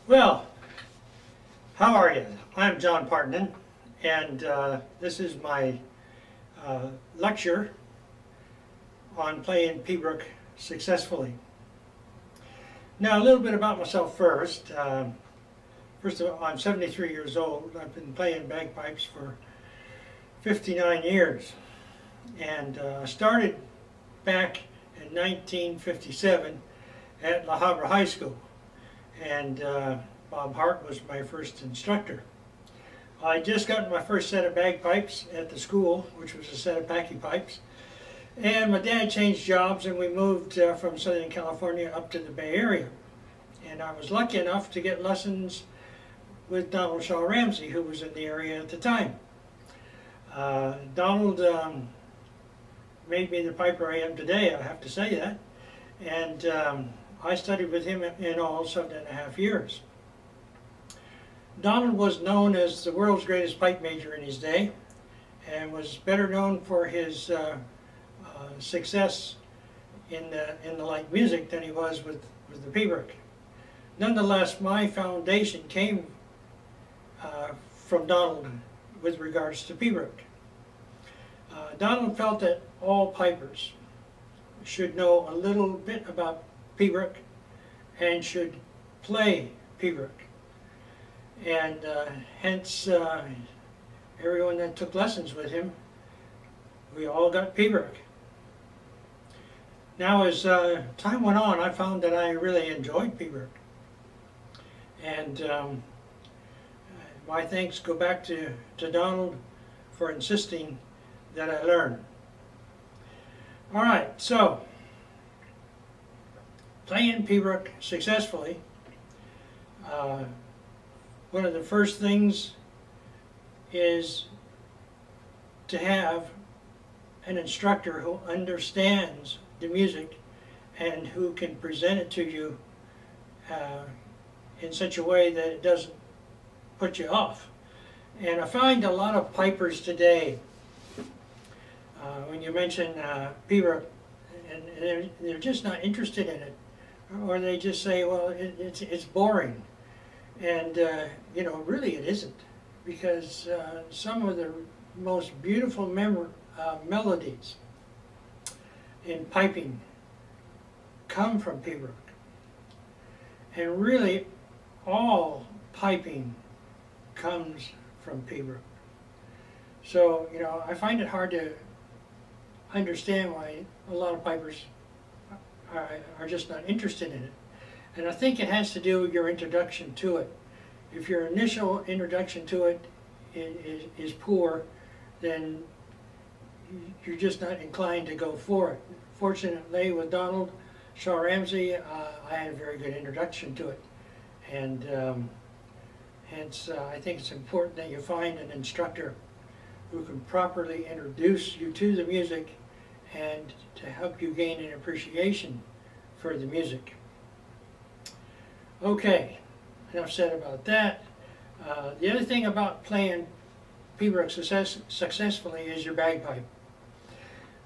Well, how are you? I'm John Partonen, and this is my lecture on playing pibroch successfully. Now, a little bit about myself first. First of all, I'm 73 years old. I've been playing bagpipes for 59 years, and I started back in 1957 at La Habra High School, and Bob Hart was my first instructor. I just got my first set of bagpipes at the school, which was a set of packy pipes, and my dad changed jobs and we moved from Southern California up to the Bay Area. And I was lucky enough to get lessons with Donald Shaw Ramsey, who was in the area at the time. Donald made me the piper I am today, I have to say that. And I studied with him in all 7.5 years. Donald was known as the world's greatest pipe major in his day, and was better known for his success in the light music than he was with the pibroch. Nonetheless, my foundation came from Donald with regards to pibroch. Donald felt that all pipers should know a little bit about pibroch and should play pibroch. And hence, everyone that took lessons with him, we all got pibroch. Now, as time went on, I found that I really enjoyed pibroch. And my thanks go back to Donald for insisting that I learn. All right, so playing pibroch successfully, one of the first things is to have an instructor who understands the music and who can present it to you in such a way that it doesn't put you off. And I find a lot of pipers today, when you mention pibroch, and they're just not interested in it, or they just say, well, it's boring. And you know, really it isn't, because some of the most beautiful melodies in piping come from pibroch. And really, all piping comes from pibroch. So, you know, I find it hard to understand why a lot of pipers are just not interested in it. And I think it has to do with your introduction to it. If your initial introduction to it is poor, then you're just not inclined to go for it. Fortunately, with Donald Shaw Ramsey, I had a very good introduction to it. And hence, I think it's important that you find an instructor who can properly introduce you to the music and to help you gain an appreciation for the music. Okay, enough said about that. The other thing about playing pibroch successfully is your bagpipe.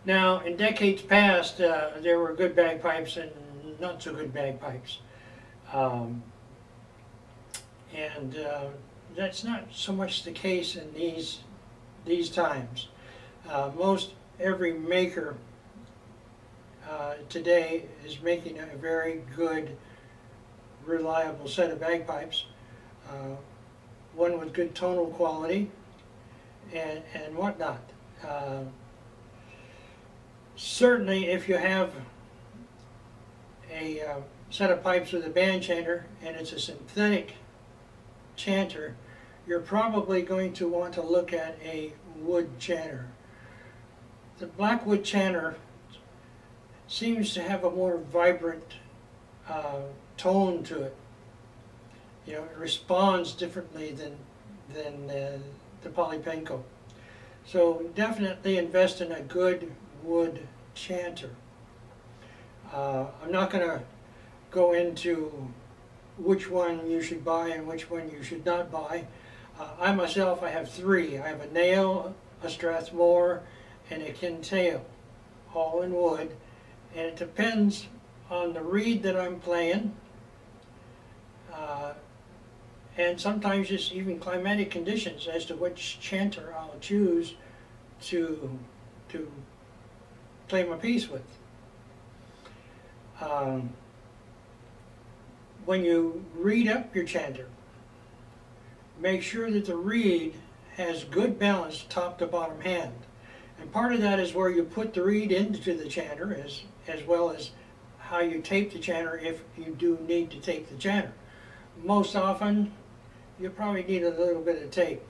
Now, in decades past, there were good bagpipes and not so good bagpipes. That's not so much the case in these times. Most every maker today is making a very good, reliable set of bagpipes, one with good tonal quality and whatnot. Certainly, if you have a set of pipes with a band chanter and it's a synthetic chanter, you're probably going to want to look at a wood chanter. The blackwood chanter seems to have a more vibrant tone to it. You know, it responds differently than the polypenco. So definitely invest in a good wood chanter. I'm not going to go into which one you should buy and which one you should not buy. I myself, I have three. I have a nail, a Strathmore, and a Kintail, all in wood. And it depends on the reed that I'm playing, and sometimes just even climatic conditions as to which chanter I'll choose to play my piece with. When you reed up your chanter, make sure that the reed has good balance top to bottom hand. And part of that is where you put the reed into the chanter, as well as how you tape the chanter if you do need to tape the chanter. Most often, you probably need a little bit of tape.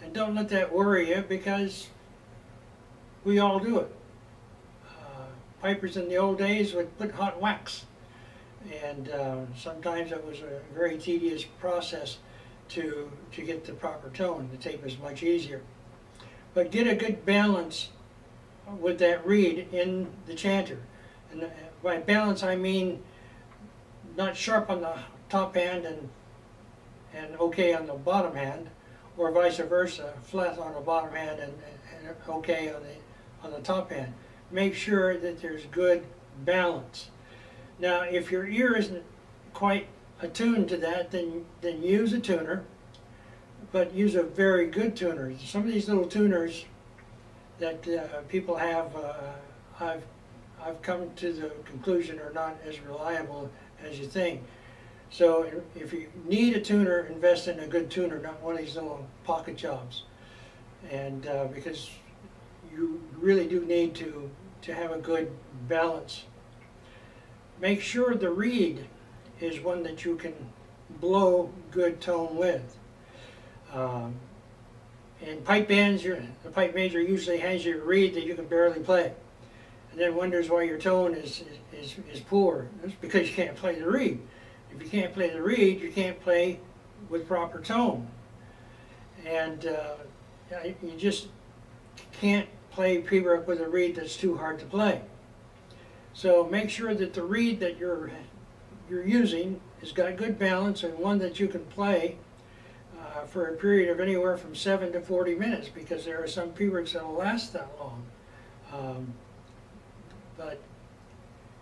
And don't let that worry you, because we all do it. Pipers in the old days would put hot wax, and sometimes it was a very tedious process to get the proper tone. The tape is much easier. But get a good balance with that reed in the chanter. And by balance I mean not sharp on the top hand and okay on the bottom hand, or vice versa, flat on the bottom hand and okay on the top hand. Make sure that there's good balance. Now, if your ear isn't quite attuned to that, then use a tuner, but use a very good tuner. Some of these little tuners that people have, I've come to the conclusion are not as reliable as you think. So if you need a tuner, invest in a good tuner, not one of these little pocket jobs. And because you really do need to have a good balance. Make sure the reed is one that you can blow good tone with. In pipe bands, the pipe major usually hands you a reed that you can barely play, and then wonders why your tone is poor. That's because you can't play the reed. If you can't play the reed, you can't play with proper tone, and you just can't play Piobaireachd with a reed that's too hard to play. So make sure that the reed that you're using has got good balance, and one that you can play for a period of anywhere from 7 to 40 minutes, because there are some Piobaireachds that will last that long. But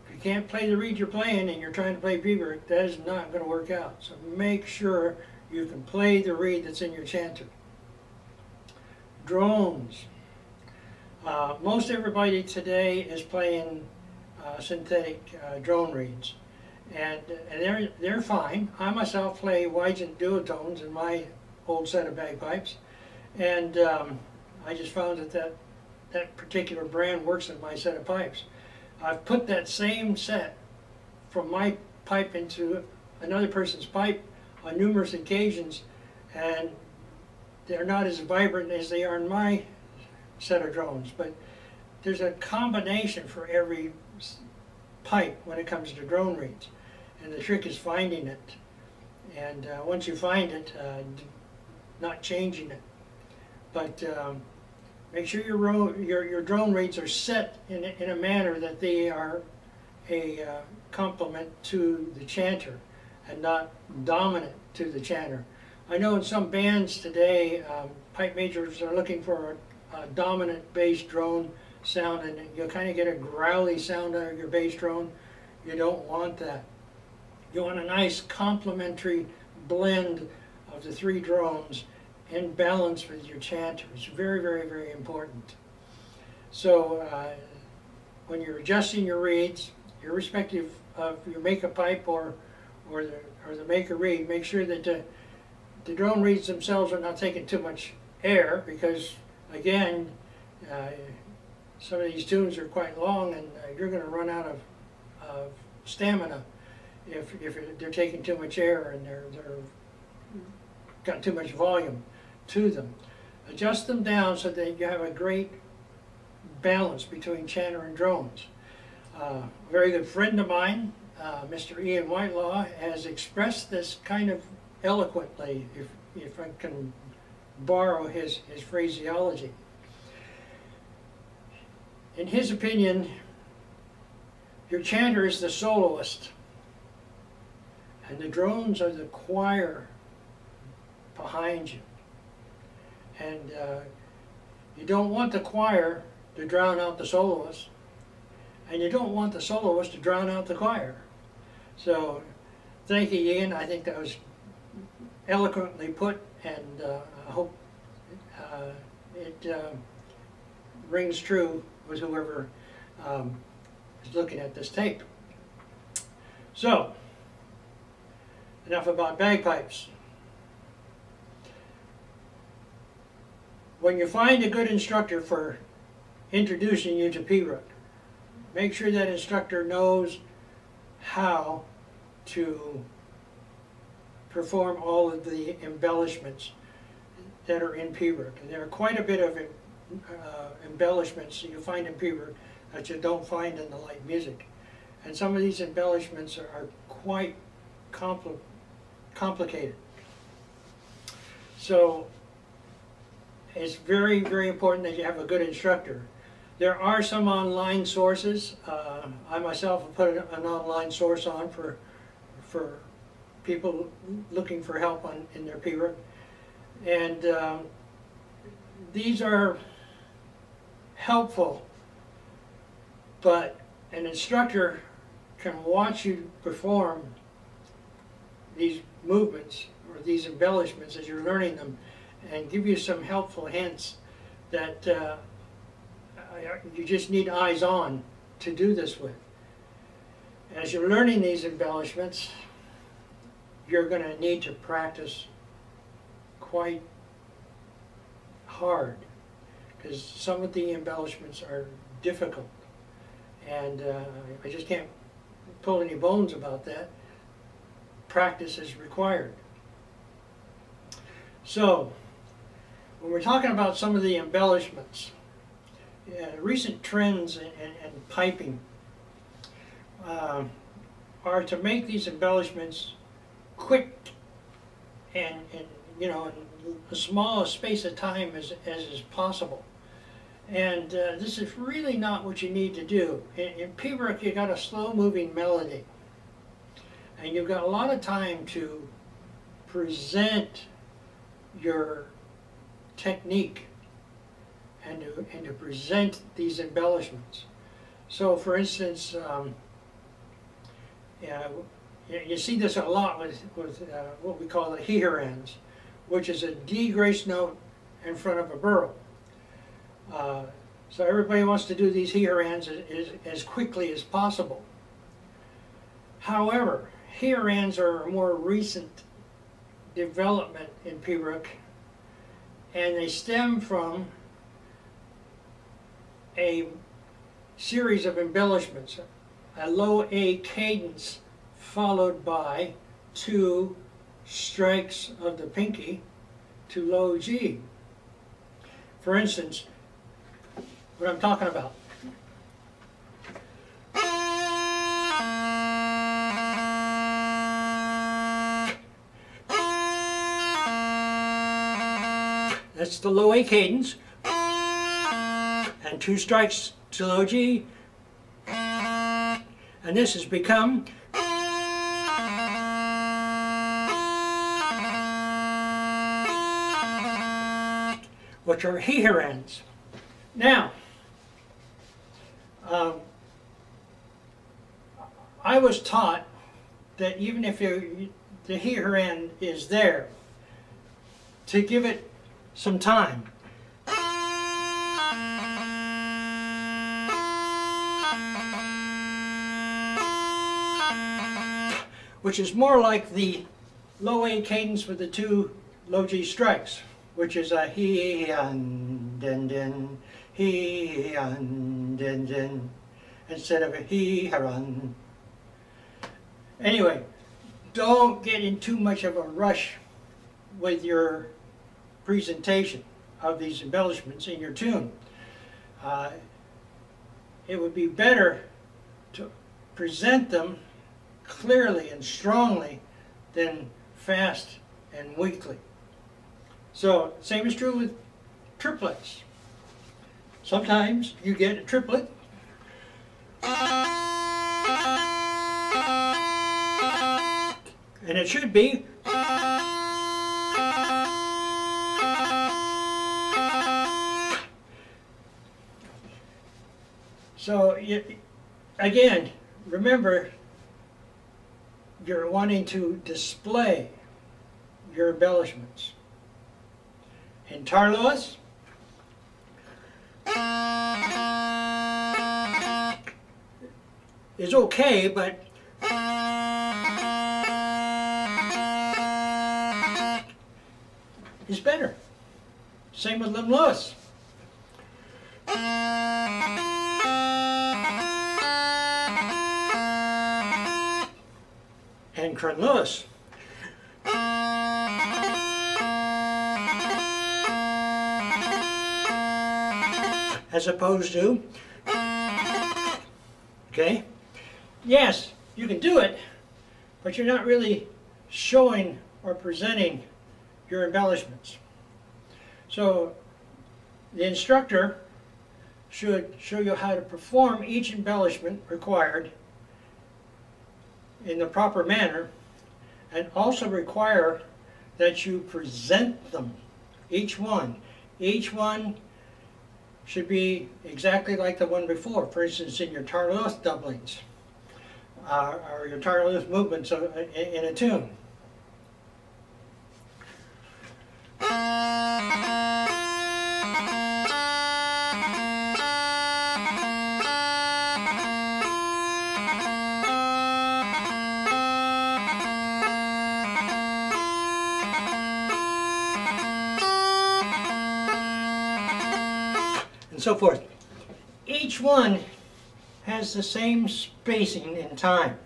if you can't play the reed you're playing and you're trying to play Piobaireachd, that is not going to work out. So make sure you can play the reed that's in your chanter. Drones. Most everybody today is playing synthetic drone reeds, and they're fine. I myself play Piobaireachd duotones in my old set of bagpipes, and I just found that particular brand works in my set of pipes. I've put that same set from my pipe into another person's pipe on numerous occasions, and they're not as vibrant as they are in my set of drones. But there's a combination for every pipe when it comes to drone reeds, and the trick is finding it. And once you find it, not changing it. But make sure your drone reeds are set in a manner that they are a complement to the chanter and not dominant to the chanter. I know in some bands today, pipe majors are looking for a dominant bass drone sound, and you'll kind of get a growly sound out of your bass drone. You don't want that. You want a nice complementary blend of the three drones in balance with your chanter. It's very, very, very important. So when you're adjusting your reeds, irrespective of your make-a pipe or the make-a reed, make sure that the drone reeds themselves are not taking too much air, because again, some of these tunes are quite long, and you're going to run out of stamina if they're taking too much air and they're got too much volume to them. Adjust them down so that you have a great balance between chanter and drones. A very good friend of mine, Mr. Ian Whitelaw, has expressed this kind of eloquently, if I can borrow his phraseology. In his opinion, your chanter is the soloist, and the drones are the choir behind you. And you don't want the choir to drown out the soloist, and you don't want the soloist to drown out the choir. So thank you, Ian. I think that was eloquently put, and I hope it rings true with whoever is looking at this tape. So, enough about bagpipes. When you find a good instructor for introducing you to Piobaireachd, make sure that instructor knows how to perform all of the embellishments that are in Piobaireachd. And there are quite a bit of embellishments you find in Piobaireachd that you don't find in the light music. And some of these embellishments are quite complicated. So it's very, very important that you have a good instructor. There are some online sources. I myself have put an online source on for people looking for help in their Piobaireachd. And these are helpful, but an instructor can watch you perform these movements or these embellishments as you're learning them and give you some helpful hints that you just need eyes on to do this with. As you're learning these embellishments, you're going to need to practice quite hard because some of the embellishments are difficult, and I just can't pull any bones about that. Practice is required. So, when we're talking about some of the embellishments, recent trends in piping are to make these embellishments quick and you know, in the smallest space of time as is possible. And this is really not what you need to do. In Piobaireachd, you got a slow-moving melody, and you've got a lot of time to present your technique and to present these embellishments. So, for instance, you see this a lot with what we call the he-her-ends, which is a D grace note in front of a burl. So everybody wants to do these he-her-ends as quickly as possible. However, he-her-ends are a more recent development in Piobaireachd, and they stem from a series of embellishments, a low A cadence followed by 2 strikes of the pinky to low G. For instance, what I'm talking about. That's the low A cadence, and 2 strikes to low G, and this has become which are he-her-ends. Now, I was taught that even if the he-her-end is there, to give it some time. Which is more like the low A cadence with the 2 low G strikes, which is a he-han-din-din, he-han-din-din, instead of a he-ha-run. Anyway, don't get in too much of a rush with your presentation of these embellishments in your tune. It would be better to present them clearly and strongly than fast and weakly. So, same is true with triplets. Sometimes you get a triplet and it should be so again, remember, you're wanting to display your embellishments. In Tarlois, is okay, but is better. Same with Lemlewis. And Cronlewis. As opposed to, okay, yes, you can do it, but you're not really showing or presenting your embellishments. So the instructor should show you how to perform each embellishment required in the proper manner, and also require that you present them, each one. Each one should be exactly like the one before. For instance, in your Tarlois doublings, or your Tarlois movements in a tune. And so forth. Each one has the same spacing in time.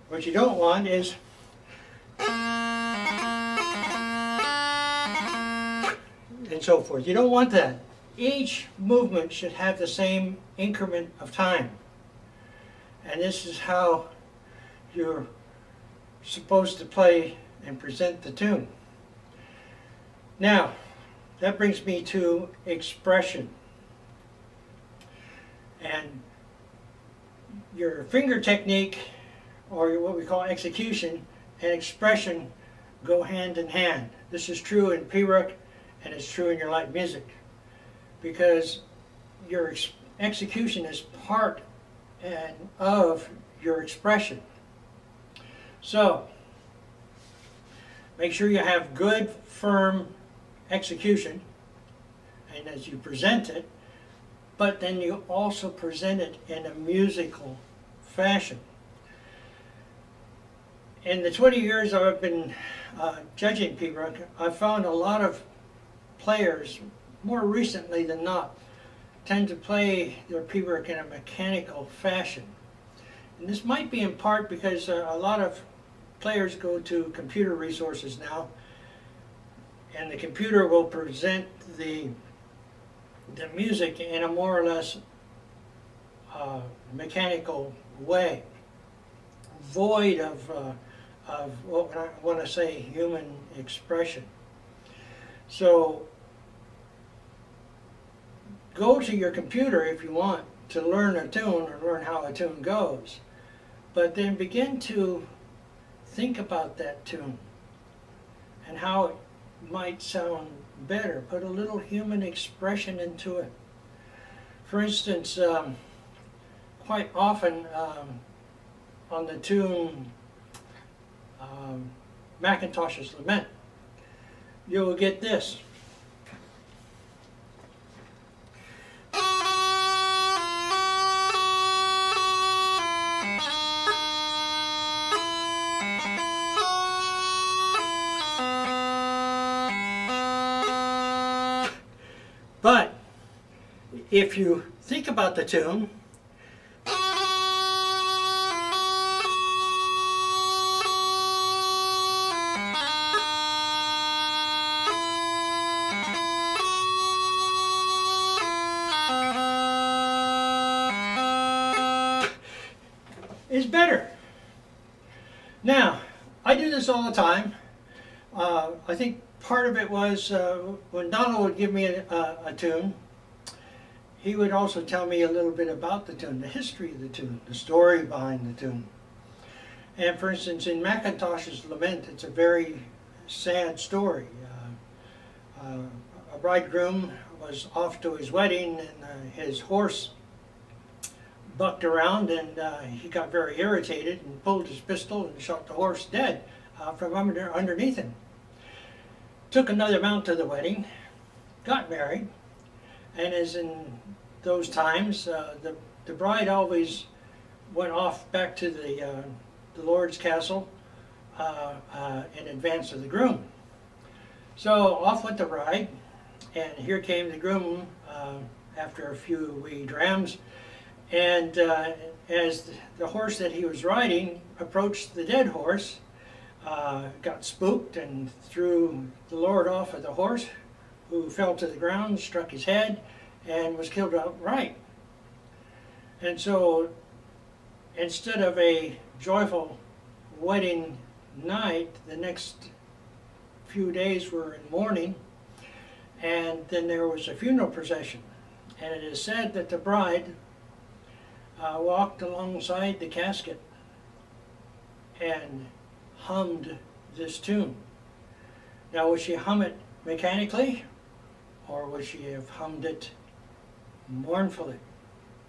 What you don't want is and so forth. You don't want that. Each movement should have the same increment of time. And this is how you're supposed to play and present the tune. Now, that brings me to expression. And your finger technique, or what we call execution, and expression go hand in hand. This is true in Piobaireachd, and it's true in your light music, because your execution is part of your expression. So, make sure you have good, firm execution, and as you present it, but then you also present it in a musical fashion. In the 20 years I've been judging Piobaireachd, I've found a lot of players, more recently than not, tend to play their Piobaireachd in a mechanical fashion. And this might be in part because a lot of players go to computer resources now, and the computer will present the music in a more or less mechanical way, void of what I want to say human expression. So go to your computer if you want to learn a tune or learn how a tune goes, but then begin to think about that tune and how it might sound better. Put a little human expression into it. For instance, quite often on the tune Macintosh's Lament, you will get this. But if you think about the tune, is better. Now, I do this all the time. I think part of it was when Donald would give me a tune, he would also tell me a little bit about the tune, the history of the tune, the story behind the tune. And for instance, in Macintosh's Lament, it's a very sad story. A bridegroom was off to his wedding, and his horse bucked around, and he got very irritated and pulled his pistol and shot the horse dead from underneath him. Took another mount to the wedding, got married, and as in those times, the bride always went off back to the Lord's castle in advance of the groom. So off went the bride, and here came the groom after a few wee drams, and as the horse that he was riding approached the dead horse, got spooked and threw the Lord off of the horse, who fell to the ground, struck his head, and was killed outright. And so instead of a joyful wedding night, the next few days were in mourning, and then there was a funeral procession. And it is said that the bride walked alongside the casket and hummed this tune. Now, would she hum it mechanically, or would she have hummed it mournfully?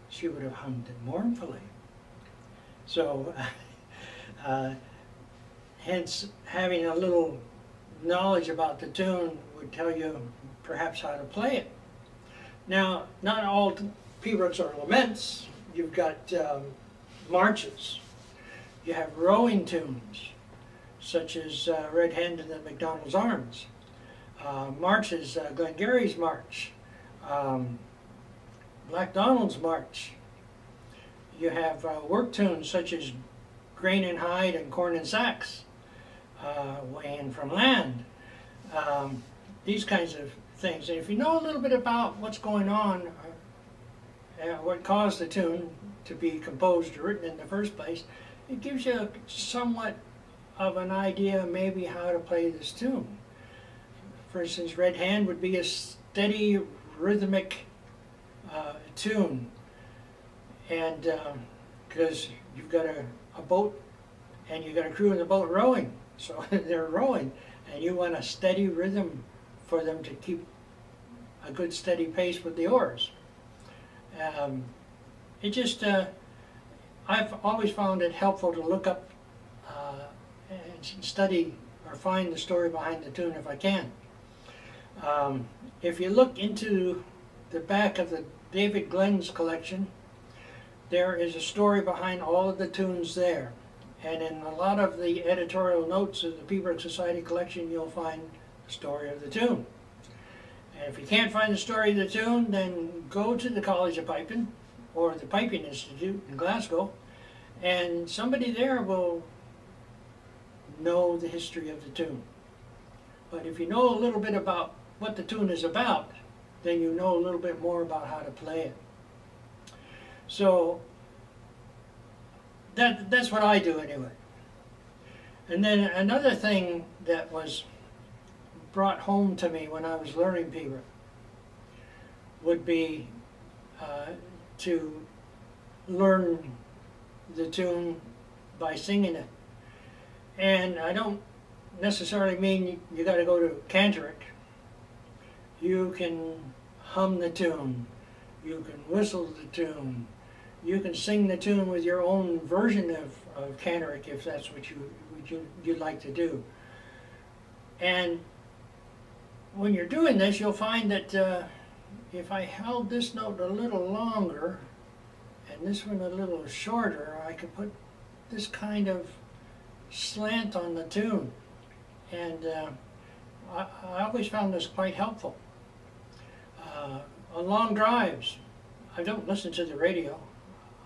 She would have hummed it mournfully. So, hence, having a little knowledge about the tune would tell you perhaps how to play it. Now, not all Piobaireachds are laments. You've got marches. You have rowing tunes, such as Red Hand and the MacDonald's Arms. Marches, Glengarry's March, Black Donald's March. You have work tunes such as Grain and Hide and Corn and Sacks, Weighing from Land. These kinds of things. And if you know a little bit about what's going on, what caused the tune to be composed or written in the first place, it gives you somewhat of an idea maybe how to play this tune. For instance, Red Hand would be a steady rhythmic tune, and because you've got a boat and you've got a crew in the boat rowing, so they're rowing, and you want a steady rhythm for them to keep a good steady pace with the oars. It just, I've always found it helpful to look up and study or find the story behind the tune if I can. If you look into the back of the David Glenn's collection, there is a story behind all of the tunes there. And in a lot of the editorial notes of the Piobaireachd Society collection, you'll find the story of the tune. And if you can't find the story of the tune, then go to the College of Piping or the Piping Institute in Glasgow, and somebody there will know the history of the tune. But if you know a little bit about what the tune is about, then you know a little bit more about how to play it. So that's what I do anyway. And then another thing that was brought home to me when I was learning Piobaireachd would be to learn the tune by singing it. And I don't necessarily mean you got to go to Chanter. You can hum the tune, you can whistle the tune, you can sing the tune with your own version of Chanter if that's what you'd like to do. And when you're doing this, you'll find that if I held this note a little longer and this one a little shorter, I could put this kind of slant on the tune. And I always found this quite helpful. On long drives, I don't listen to the radio.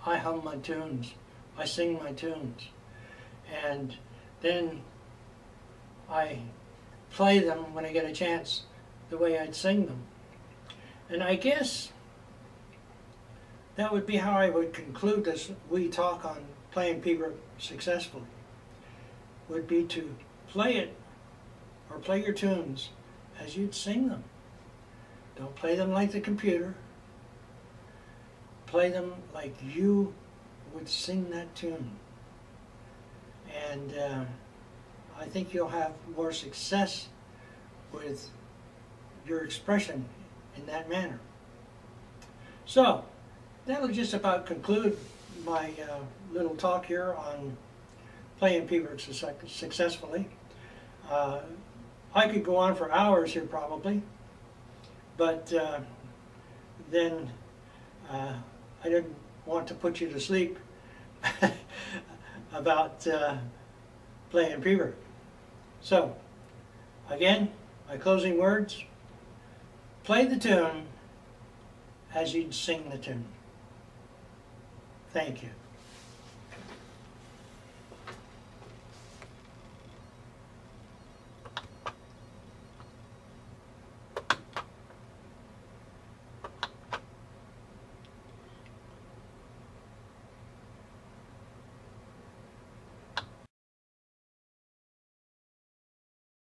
I hum my tunes. I sing my tunes. And then I play them when I get a chance the way I'd sing them. And I guess that would be how I would conclude this wee talk on playing Piobaireachd successfully. Would be to play it, or play your tunes as you'd sing them. Don't play them like the computer. Play them like you would sing that tune. And I think you'll have more success with your expression in that manner. So, that'll just about conclude my little talk here on playing Piobaireachd successfully. I could go on for hours here probably, but then I didn't want to put you to sleep about playing Piobaireachd. So, again, my closing words, play the tune as you'd sing the tune. Thank you.